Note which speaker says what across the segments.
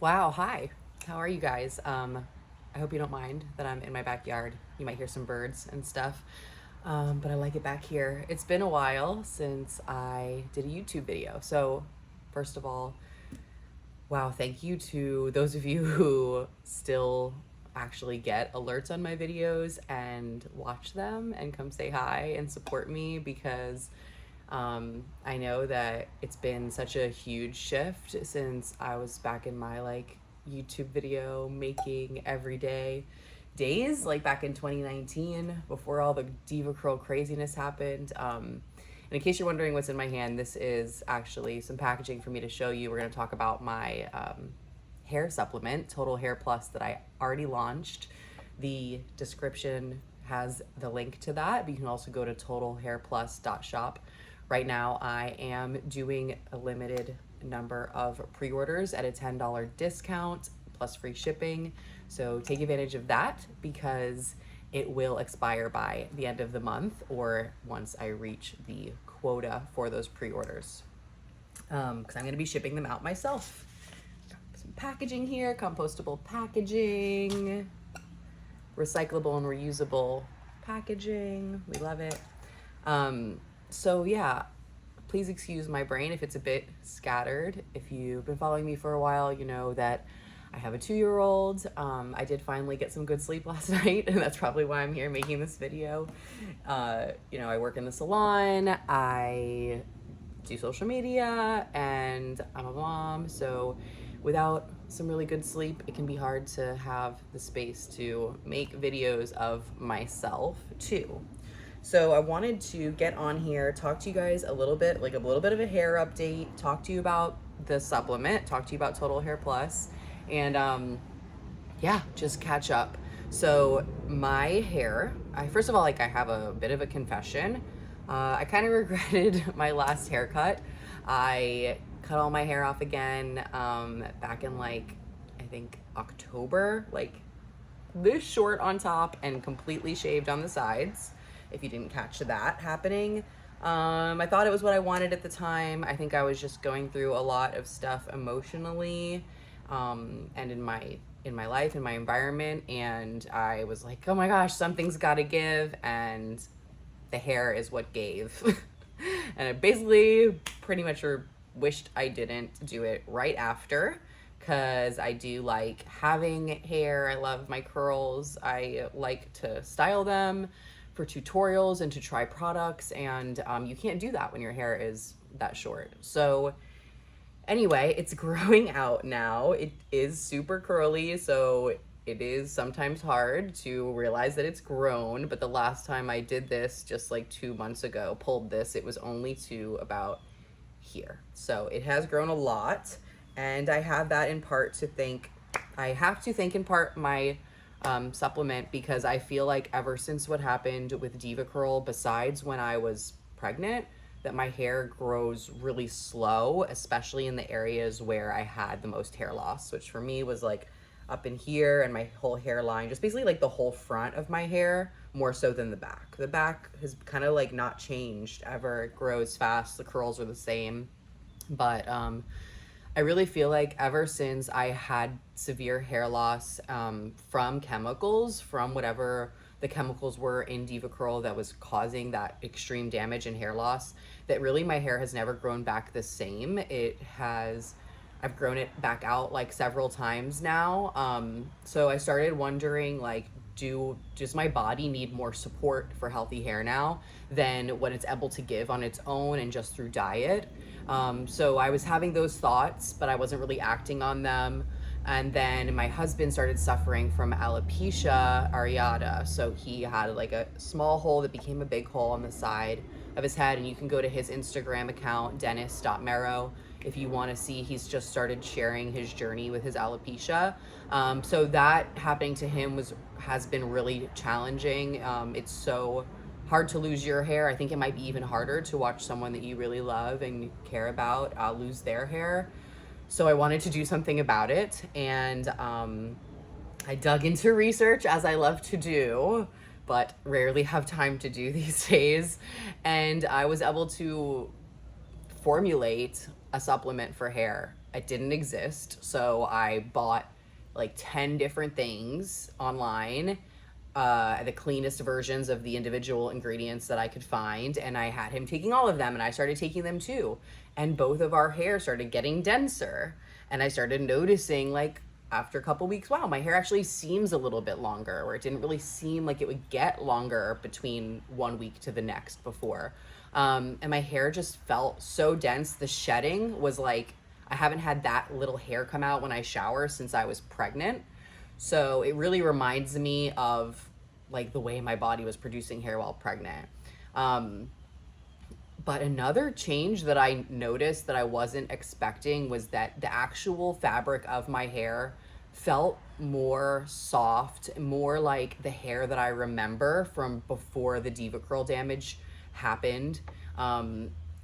Speaker 1: Wow, hi. How are you guys? I hope you don't mind that I'm in my backyard. You might hear some birds and stuff, but I like it back here. It's been a while since I did a YouTube video. So, first of all, wow, thank you to those of you who still actually get alerts on my videos and watch them and come say hi and support me because I know that it's been such a huge shift since I was back in my YouTube video making everyday days, like back in 2019 before all the Diva Curl craziness happened. And in case you're wondering what's in my hand, this is actually some packaging for me to show you. We're going to talk about my hair supplement, Total Hair Plus, that I already launched. The description has the link to that, but you can also go to totalhairplus.shop. Right now, I am doing a limited number of pre-orders at a $10 discount plus free shipping. So take advantage of that because it will expire by the end of the month or once I reach the quota for those pre-orders. Because I'm going to be shipping them out myself. Got some packaging here, compostable packaging, recyclable and reusable packaging. We love it. So yeah, please excuse my brain if it's a bit scattered. If you've been following me for a while, you know that I have a 2-year-old. I did finally get some good sleep last night, and that's probably why I'm here making this video. I work in the salon, I do social media, and I'm a mom, so without some really good sleep, it can be hard to have the space to make videos of myself too. So I wanted to get on here, talk to you guys a little bit of a hair update, talk to you about the supplement, talk to you about Total Hair Plus, and just catch up. So my hair, first of all, I have a bit of a confession. I kind of regretted my last haircut. I cut all my hair off again back in I think October, this short on top and completely shaved on the sides. If you didn't catch that happening. I thought it was what I wanted at the time. I think I was just going through a lot of stuff emotionally and in my life, in my environment, and I was like, oh my gosh, something's gotta give, and the hair is what gave. And I basically pretty much wished I didn't do it right after, because I do like having hair. I love my curls. I like to style them for tutorials and to try products, and you can't do that when your hair is that short. So anyway, it's growing out now. It is super curly, so it is sometimes hard to realize that it's grown, but the last time I did this, just 2 months ago, pulled this, it was only to about here. So it has grown a lot, and I have that in part to thank, in part my supplement, because I feel like ever since what happened with Diva Curl, besides when I was pregnant, that my hair grows really slow, especially in the areas where I had the most hair loss, which for me was up in here and my whole hairline, just basically the whole front of my hair, more so than the back. The back has kind of not changed ever. It grows fast, the curls are the same, but I really feel like ever since I had severe hair loss from chemicals, from whatever the chemicals were in Diva Curl that was causing that extreme damage and hair loss, that really my hair has never grown back the same. I've grown it back out several times now. So I started wondering does my body need more support for healthy hair now than what it's able to give on its own and just through diet? So I was having those thoughts, but I wasn't really acting on them. And then my husband started suffering from alopecia areata. So he had a small hole that became a big hole on the side of his head. And you can go to his Instagram account, dennis.mero, if you want to see. He's just started sharing his journey with his alopecia. So that happening to him has been really challenging. It's so hard to lose your hair. I think it might be even harder to watch someone that you really love and care about lose their hair. So I wanted to do something about it, and I dug into research, as I love to do, but rarely have time to do these days. And I was able to formulate a supplement for hair it didn't exist. So I bought like 10 different things online, the cleanest versions of the individual ingredients that I could find. And I had him taking all of them, and I started taking them too. And both of our hair started getting denser. And I started noticing, like, after a couple weeks, wow, my hair actually seems a little bit longer, where it didn't really seem like it would get longer between 1 week to the next before. And my hair just felt so dense. The shedding was like, I haven't had that little hair come out when I shower since I was pregnant. So it really reminds me of like the way my body was producing hair while pregnant. But another change that I noticed that I wasn't expecting was that the actual fabric of my hair felt more soft, more like the hair that I remember from before the Diva curl damage happened.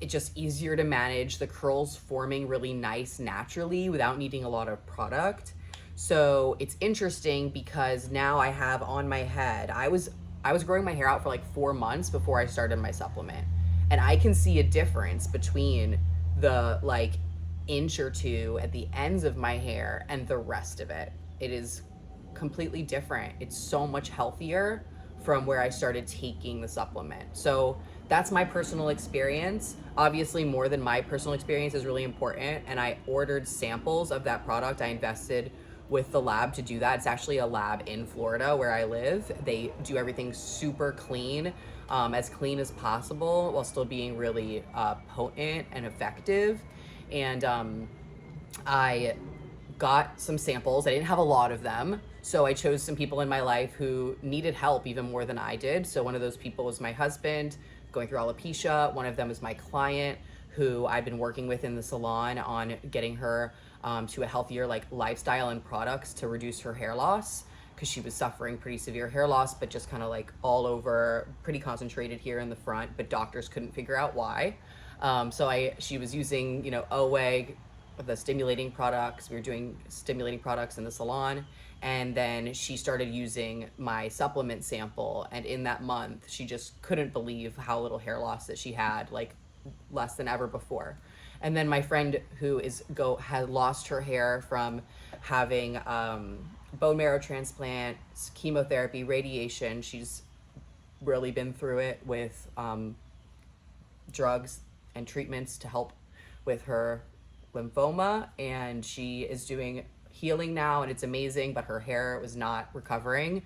Speaker 1: It's just easier to manage, the curls forming really nice naturally without needing a lot of product. So it's interesting because now I have on my head, I was growing my hair out for like 4 months before I started my supplement. And I can see a difference between the like inch or two at the ends of my hair and the rest of it. It is completely different. It's so much healthier from where I started taking the supplement. So that's my personal experience. Obviously, more than my personal experience is really important. And I ordered samples of that product. I invested with the lab to do that. It's actually a lab in Florida where I live. They do everything super clean, as clean as possible while still being really potent and effective. And I got some samples. I didn't have a lot of them, so I chose some people in my life who needed help even more than I did. So one of those people was my husband, going through alopecia. One of them is my client, who I've been working with in the salon on getting her to a healthier like lifestyle and products to reduce her hair loss, because she was suffering pretty severe hair loss, but just kind of like all over, pretty concentrated here in the front, but doctors couldn't figure out why. She was using, OWEG, the stimulating products. We were doing stimulating products in the salon. And then she started using my supplement sample. And in that month, she just couldn't believe how little hair loss that she had, like less than ever before. And then my friend who had lost her hair from having bone marrow transplant, chemotherapy, radiation. She's really been through it with drugs and treatments to help with her lymphoma, and she is doing healing now, and it's amazing, but her hair was not recovering.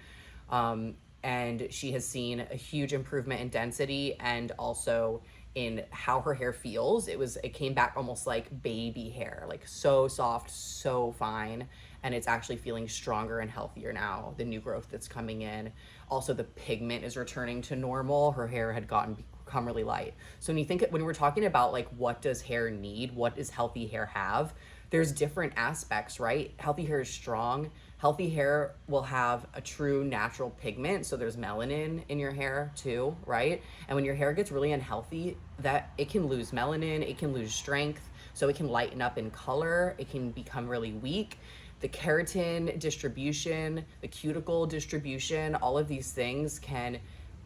Speaker 1: And she has seen a huge improvement in density and also in how her hair feels. It came back almost like baby hair, like so soft, so fine, and it's actually feeling stronger and healthier now, the new growth that's coming in. Also, the pigment is returning to normal. Her hair had become really light. So when we're talking about like what does hair need, what does healthy hair have, there's different aspects, right? Healthy hair is strong. Healthy hair will have a true natural pigment. So there's melanin in your hair too, right? And when your hair gets really unhealthy, that it can lose melanin, it can lose strength. So it can lighten up in color. It can become really weak. The keratin distribution, the cuticle distribution, all of these things can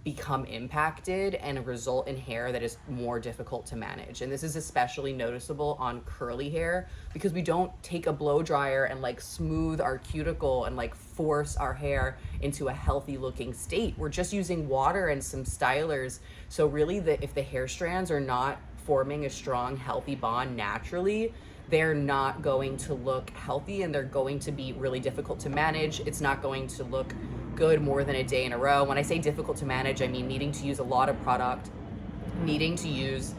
Speaker 1: become impacted and result in hair that is more difficult to manage. And this is especially noticeable on curly hair because we don't take a blow dryer and like smooth our cuticle and like force our hair into a healthy looking state. We're just using water and some stylers. So really if the hair strands are not forming a strong, healthy bond naturally, they're not going to look healthy and they're going to be really difficult to manage. It's not going to look good more than a day in a row. When I say difficult to manage, I mean needing to use a lot of product, needing to use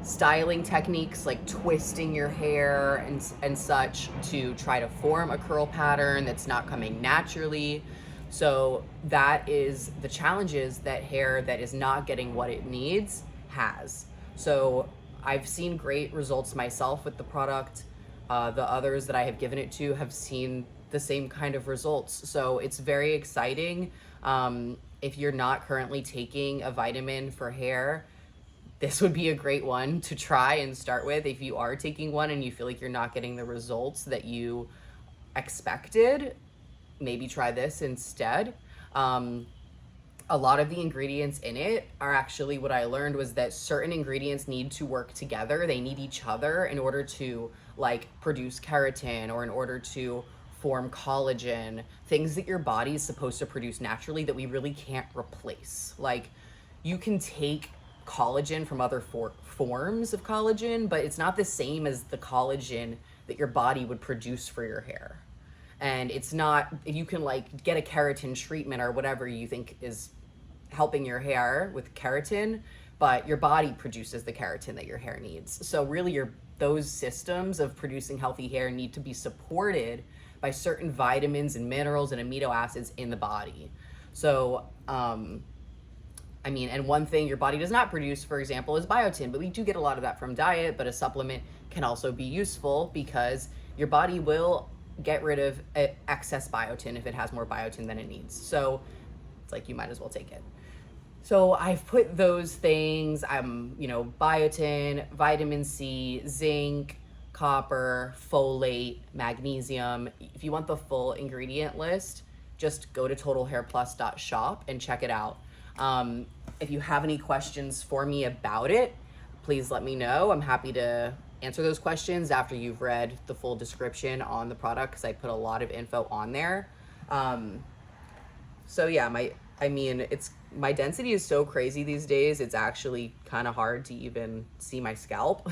Speaker 1: styling techniques like twisting your hair and such to try to form a curl pattern that's not coming naturally. So that is the challenges that hair that is not getting what it needs has. So I've seen great results myself with the product. The others that I have given it to have seen the same kind of results. So it's very exciting. If you're not currently taking a vitamin for hair, this would be a great one to try and start with. If you are taking one and you feel like you're not getting the results that you expected, maybe try this instead. A lot of the ingredients in it are actually, what I learned was that certain ingredients need to work together. They need each other in order to like produce keratin or in order to form collagen, things that your body is supposed to produce naturally that we really can't replace. Like, you can take collagen from other forms of collagen, but it's not the same as the collagen that your body would produce for your hair. And it's not, you can like get a keratin treatment or whatever you think is helping your hair with keratin, but your body produces the keratin that your hair needs. So really those systems of producing healthy hair need to be supported by certain vitamins and minerals and amino acids in the body. So, and one thing your body does not produce, for example, is biotin, but we do get a lot of that from diet, but a supplement can also be useful because your body will get rid of excess biotin if it has more biotin than it needs. So it's like, you might as well take it. So I've put those things, biotin, vitamin C, zinc, copper, folate, magnesium. If you want the full ingredient list, just go to totalhairplus.shop and check it out. If you have any questions for me about it, please let me know. I'm happy to answer those questions after you've read the full description on the product, because I put a lot of info on there. So yeah, my density is so crazy these days, it's actually kind of hard to even see my scalp.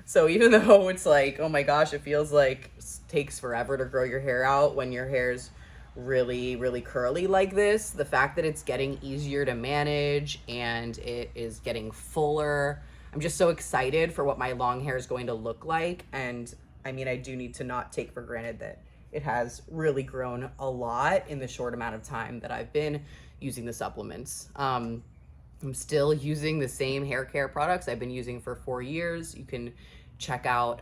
Speaker 1: So even though it's like, oh my gosh, it feels like it takes forever to grow your hair out when your hair's really, really curly like this, the fact that it's getting easier to manage and it is getting fuller, I'm just so excited for what my long hair is going to look like. And I do need to not take for granted that it has really grown a lot in the short amount of time that I've been using the supplements. I'm still using the same hair care products I've been using for 4 years. You can check out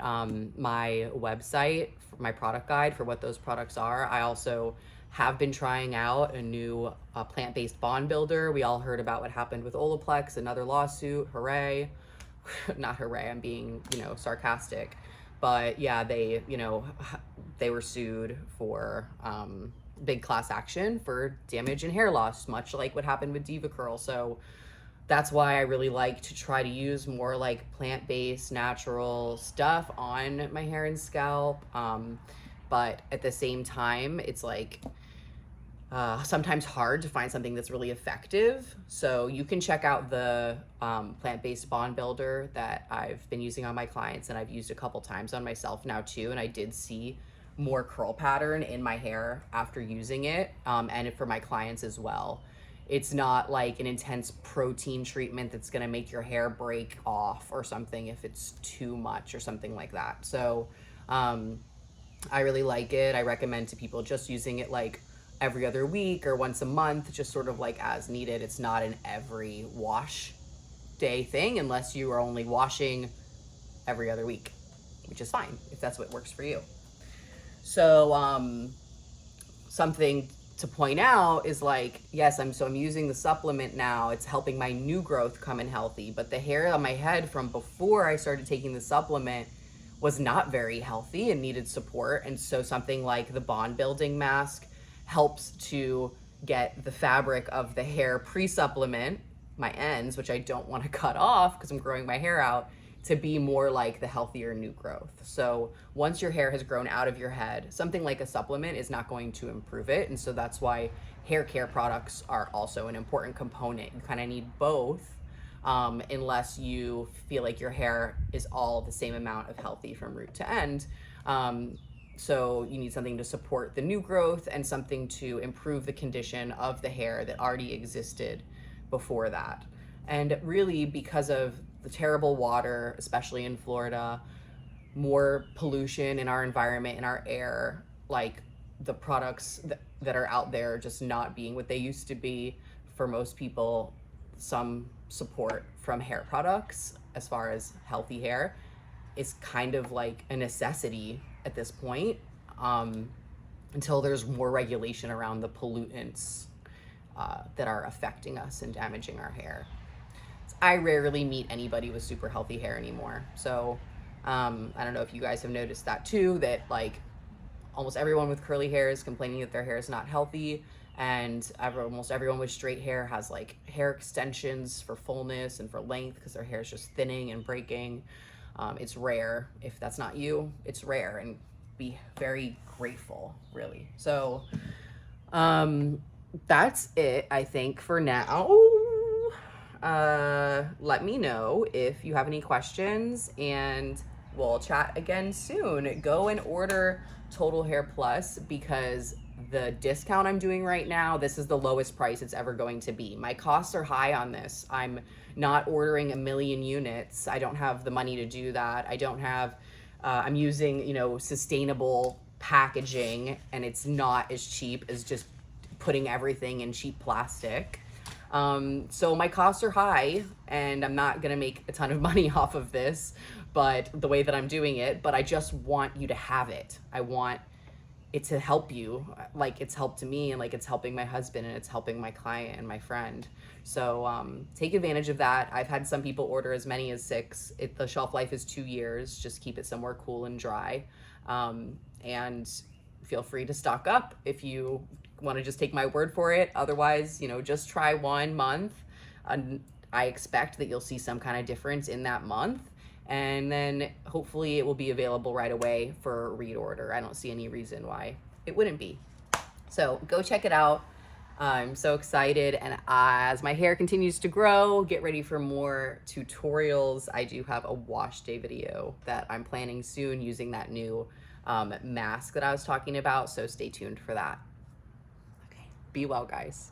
Speaker 1: my website for my product guide for what those products are. I also have been trying out a new plant-based bond builder. We all heard about what happened with Olaplex, another lawsuit. Hooray. Not hooray, I'm being, sarcastic. But yeah, they were sued for big class action for damage and hair loss, much like what happened with Diva Curl. So that's why I really like to try to use more like plant-based, natural stuff on my hair and scalp. But at the same time, it's like sometimes hard to find something that's really effective. So you can check out the plant-based bond builder that I've been using on my clients, and I've used a couple times on myself now too. And I did see more curl pattern in my hair after using it, and for my clients as well. It's not like an intense protein treatment that's gonna make your hair break off or something if it's too much or something like that. So I really like it. I recommend to people just using it like every other week or once a month, just sort of like as needed. It's not an every wash day thing unless you are only washing every other week, which is fine if that's what works for you. So something to point out is like, yes, I'm using the supplement now. It's helping my new growth come in healthy, but the hair on my head from before I started taking the supplement was not very healthy and needed support. And so something like the bond building mask helps to get the fabric of the hair pre-supplement, my ends, which I don't want to cut off because I'm growing my hair out, to be more like the healthier new growth. So once your hair has grown out of your head, something like a supplement is not going to improve it. And so that's why hair care products are also an important component. You kind of need both, unless you feel like your hair is all the same amount of healthy from root to end. So you need something to support the new growth and something to improve the condition of the hair that already existed before that. And really, because of the terrible water, especially in Florida, more pollution in our environment, in our air, like the products that are out there just not being what they used to be for most people, some support from hair products as far as healthy hair is kind of like a necessity at this point, until there's more regulation around the pollutants that are affecting us and damaging our hair. I rarely meet anybody with super healthy hair anymore. So I don't know if you guys have noticed that too, that like almost everyone with curly hair is complaining that their hair is not healthy, and almost everyone with straight hair has like hair extensions for fullness and for length because their hair is just thinning and breaking. It's rare. If that's not you, it's rare, and be very grateful, really. So that's it, I think, for now. Let me know if you have any questions, and we'll chat again soon. Go and order Total Hair Plus, because the discount I'm doing right now, this is the lowest price it's ever going to be. My costs are high on this. I'm not ordering a million units. I don't have the money to do that. I don't have, I'm using, sustainable packaging, and it's not as cheap as just putting everything in cheap plastic. So my costs are high, and I'm not gonna make a ton of money off of this, but the way that I'm doing it, but I just want you to have it. I want it to help you, like it's helped to me, and like it's helping my husband, and it's helping my client and my friend. So take advantage of that. I've had some people order as many as 6. The shelf life is 2 years. Just keep it somewhere cool and dry. And feel free to stock up if you want to just take my word for it. Otherwise, just try 1 month. I expect that you'll see some kind of difference in that month, and then hopefully it will be available right away for reorder. I don't see any reason why it wouldn't be. So go check it out. I'm so excited, and as my hair continues to grow, get ready for more tutorials. I do have a wash day video that I'm planning soon using that new mask that I was talking about, so stay tuned for that. Okay, be well, guys.